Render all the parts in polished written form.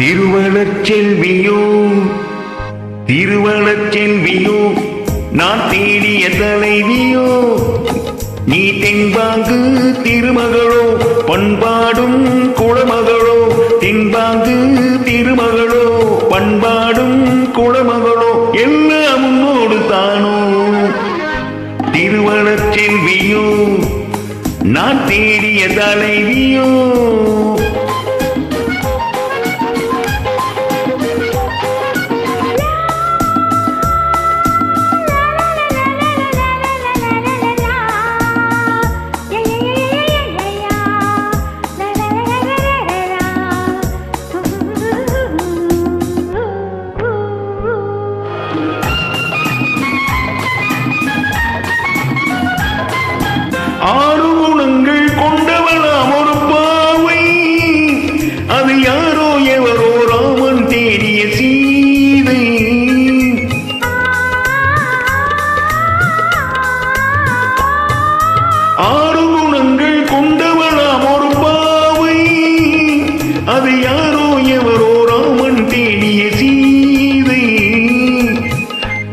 திருவளச்செல்வியோ திருவளச்செல்வியோ நான் தேடிய தலைவியோ நீ தென்பாங்கு திருமகளோ பண்பாடும் குளமகளோ தென்பாங்கு திருமகளோ பண்பாடும் குளமகளோ எல்லாம் உன்னோடு தானோ திருவளச்செல்வியோ நான் தேடிய தலைவியோ ஆறு குணங்கள் கொண்டவளாம் ஒரு பாவை அது யாரோ எவரோ ராமன் தேடிய சீதை ஆறு குணங்கள் கொண்டவளாம் ஒரு பாவை அது யாரோ எவரோ ராமன் தேடிய சீதை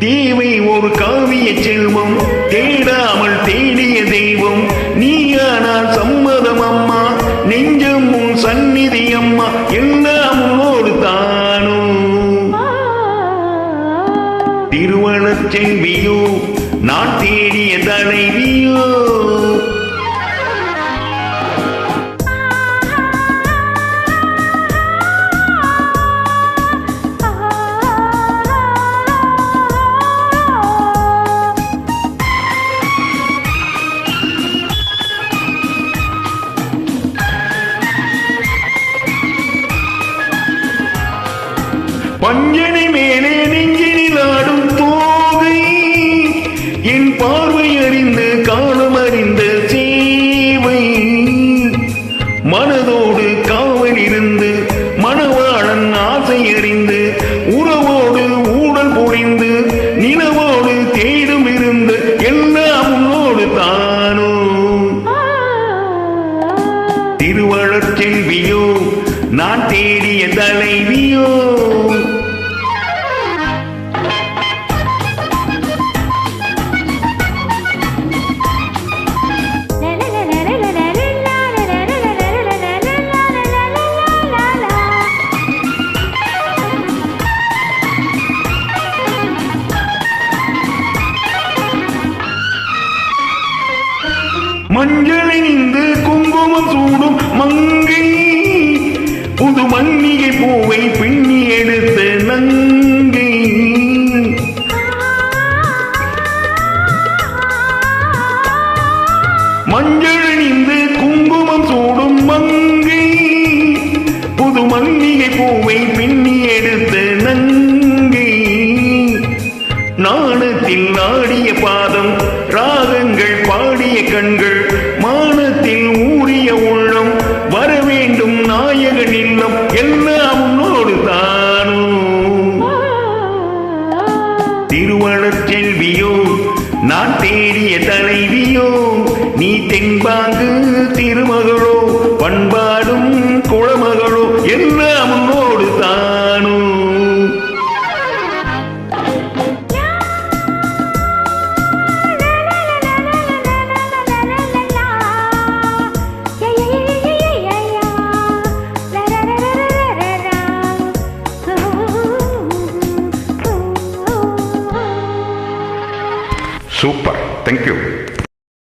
தேவை ஒரு காவிய செல்வம் தேடாமல் தேடிய தெய்வம் நீயானால் சம்மதம் அம்மா நெஞ்சம் உன் சந்நிதி அம்மா எல்லாம் உன்னோடு தானோ திருவளச்செல்வியோ நான் தேடிய தலைவியோ பஞ்சனை மேலே நெஞ்சினில் ஆடும் தோகை என் பார்வை அறிந்து காலம் அறிந்த சேவை மனதோடு காவல் இருந்து மணவாளன் ஆசை அறிந்து உறவோடு ஊடல் பொழிந்து நிலவோடு தேடும் இருந்து எல்லாம் உன்னோடு தானோ திருவளச்செல்வியோ நான் தேடிய தலைவியோ மஞ்சளினிந்து குங்குமம் சூடும் மங்கை புது மல்லிகை பூவை பின்னி எடுத்த நங்கை மஞ்சளினிந்து குங்குமம் சூடும் மங்கை புது மல்லிகை பூவை பின்னி எடுத்த நங்கை நாணத்தில் ஆடிய பாதம் ராகங்கள் பாடிய கண்கள் மானத்தில் ஊறிய உள்ளம் வர வேண்டும் நாயகன் இல்லம் எல்லாம் உன்னோடு தானோ திருவளச்செல்வியோ நான் தேடிய தலைவியோ நீ தென்பாங்கு திருமகளோ பண்பாடும் குளமகளோ எல்லாம் உன்னோடு தானோ Super, thank you.